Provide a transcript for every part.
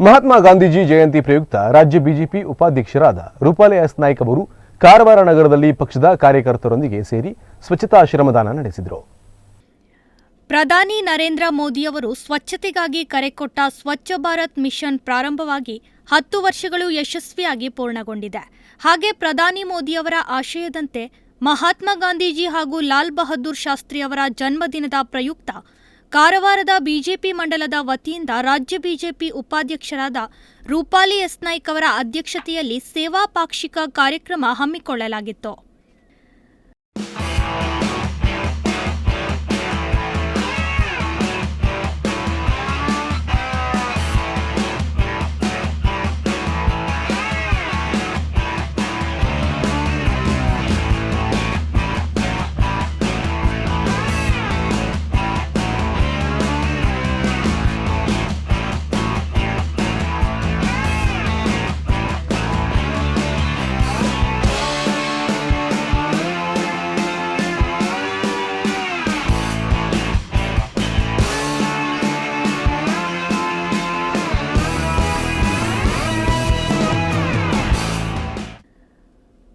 ಮಹಾತ್ಮ ಗಾಂಧೀಜಿ ಜಯಂತಿ ಪ್ರಯುಕ್ತ ರಾಜ್ಯ ಬಿಜೆಪಿ ಉಪಾಧ್ಯಕ್ಷರಾದ ರೂಪಾಲಿ ಎಸ್ ನಾಯ್ಕ ಅವರು ಕಾರವಾರ ನಗರದಲ್ಲಿ ಪಕ್ಷದ ಕಾರ್ಯಕರ್ತರೊಂದಿಗೆ ಸೇರಿ ಸ್ವಚ್ಛತಾ ಶ್ರಮದಾನ ನಡೆಸಿದರು. ಪ್ರಧಾನಿ ನರೇಂದ್ರ ಮೋದಿಯವರು ಸ್ವಚ್ಛತೆಗಾಗಿ ಕರೆಕೊಟ್ಟ ಸ್ವಚ್ಛ ಭಾರತ್ ಮಿಷನ್ ಪ್ರಾರಂಭವಾಗಿ 10 ವರ್ಷಗಳು ಯಶಸ್ವಿಯಾಗಿ ಪೂರ್ಣಗೊಂಡಿದೆ. ಹಾಗೆ ಪ್ರಧಾನಿ ಮೋದಿಯವರ ಆಶಯದಂತೆ ಮಹಾತ್ಮ ಗಾಂಧೀಜಿ ಹಾಗೂ ಲಾಲ್ ಬಹದ್ದೂರ್ ಶಾಸ್ತ್ರಿಯವರ ಜನ್ಮದಿನದ ಪ್ರಯುಕ್ತ ಕಾರವಾರದ ಬಿಜೆಪಿ ಮಂಡಲದ ವತಿಯಿಂದ ರಾಜ್ಯ ಬಿಜೆಪಿ ಉಪಾಧ್ಯಕ್ಷರಾದ ರೂಪಾಲಿ ಎಸ್ ನಾಯ್ಕ ಅವರ ಅಧ್ಯಕ್ಷತೆಯಲ್ಲಿ ಸೇವಾ ಪಾಕ್ಷಿಕ ಕಾರ್ಯಕ್ರಮ ಹಮ್ಮಿಕೊಳ್ಳಲಾಗಿತ್ತು.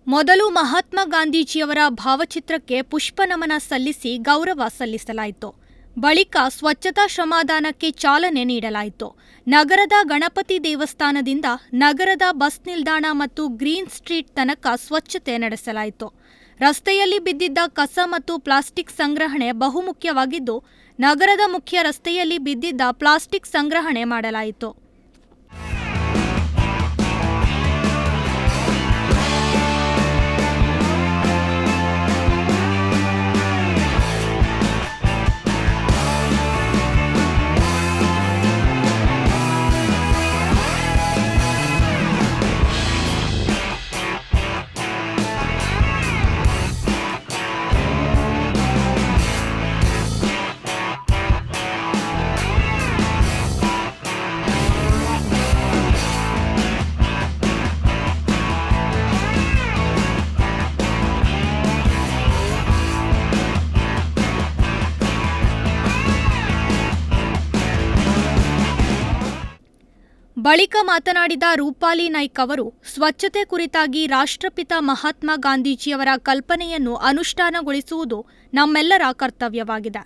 ಮೊದಲು ಮಹಾತ್ಮ ಗಾಂಧೀಜಿಯವರ ಭಾವಚಿತ್ರಕ್ಕೆ ಪುಷ್ಪನಮನ ಸಲ್ಲಿಸಿ ಗೌರವ ಸಲ್ಲಿಸಲಾಯಿತು. ಬಳಿಕ ಸ್ವಚ್ಛತಾ ಶ್ರಮದಾನಕ್ಕೆ ಚಾಲನೆ ನೀಡಲಾಯಿತು. ನಗರದ ಗಣಪತಿ ದೇವಸ್ಥಾನದಿಂದ ನಗರದ ಬಸ್ ನಿಲ್ದಾಣ ಮತ್ತು ಗ್ರೀನ್ ಸ್ಟ್ರೀಟ್ ತನಕ ಸ್ವಚ್ಛತೆ ನಡೆಸಲಾಯಿತು. ರಸ್ತೆಯಲ್ಲಿ ಬಿದ್ದಿದ್ದ ಕಸ ಮತ್ತು ಪ್ಲಾಸ್ಟಿಕ್ ಸಂಗ್ರಹಣೆ ಬಹುಮುಖ್ಯವಾಗಿದ್ದು, ನಗರದ ಮುಖ್ಯ ರಸ್ತೆಯಲ್ಲಿ ಬಿದ್ದಿದ್ದ ಪ್ಲಾಸ್ಟಿಕ್ ಸಂಗ್ರಹಣೆ ಮಾಡಲಾಯಿತು. ಬಳಿಕ ಮಾತನಾಡಿದ ರೂಪಾಲಿ ನಾಯ್ಕ ಅವರು, ಸ್ವಚ್ಛತೆ ಕುರಿತಾಗಿ ರಾಷ್ಟ್ರಪಿತ ಮಹಾತ್ಮ ಗಾಂಧೀಜಿಯವರ ಕಲ್ಪನೆಯನ್ನು ಅನುಷ್ಠಾನಗೊಳಿಸುವುದು ನಮ್ಮೆಲ್ಲರ ಕರ್ತವ್ಯವಾಗಿದೆ.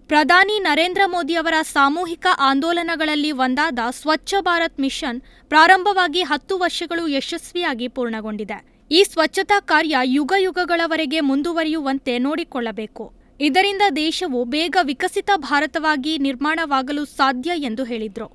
ಪ್ರಧಾನಿ ನರೇಂದ್ರ ಮೋದಿಯವರ ಸಾಮೂಹಿಕ ಆಂದೋಲನಗಳಲ್ಲಿ ಒಂದಾದ ಸ್ವಚ್ಛ ಭಾರತ್ ಮಿಷನ್ ಪ್ರಾರಂಭವಾಗಿ 10 ವರ್ಷಗಳು ಯಶಸ್ವಿಯಾಗಿ ಪೂರ್ಣಗೊಂಡಿದೆ. ಈ ಸ್ವಚ್ಛತಾ ಕಾರ್ಯ ಯುಗಯುಗಗಳವರೆಗೆ ಮುಂದುವರಿಯುವಂತೆ ನೋಡಿಕೊಳ್ಳಬೇಕು. ಇದರಿಂದ ದೇಶವು ಬೇಗ ವಿಕಸಿತ ಭಾರತವಾಗಿ ನಿರ್ಮಾಣವಾಗಲು ಸಾಧ್ಯ ಎಂದು ಹೇಳಿದರು.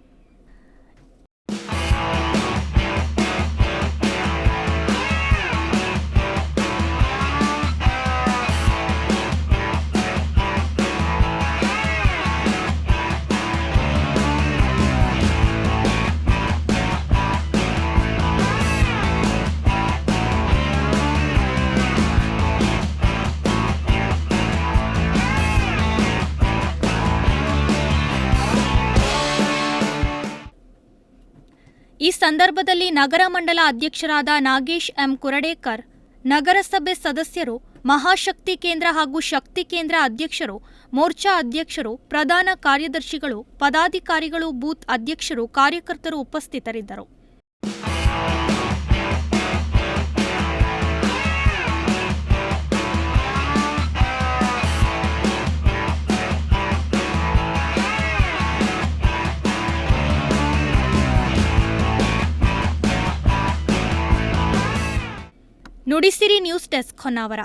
ಈ ಸಂದರ್ಭದಲ್ಲಿ ನಗರ ಮಂಡಲ ಅಧ್ಯಕ್ಷರಾದ ನಾಗೇಶ್ ಎಂ ಕುರಡೇಕರ್, ನಗರಸಭೆ ಸದಸ್ಯರು, ಮಹಾಶಕ್ತಿ ಕೇಂದ್ರ ಹಾಗೂ ಶಕ್ತಿ ಕೇಂದ್ರ ಅಧ್ಯಕ್ಷರು, ಮೋರ್ಚಾ ಅಧ್ಯಕ್ಷರು, ಪ್ರಧಾನ ಕಾರ್ಯದರ್ಶಿಗಳು, ಪದಾಧಿಕಾರಿಗಳು, ಬೂತ್ ಅಧ್ಯಕ್ಷರು, ಕಾರ್ಯಕರ್ತರು ಉಪಸ್ಥಿತರಿದ್ದರು. Nudisiri news desk Honnavar.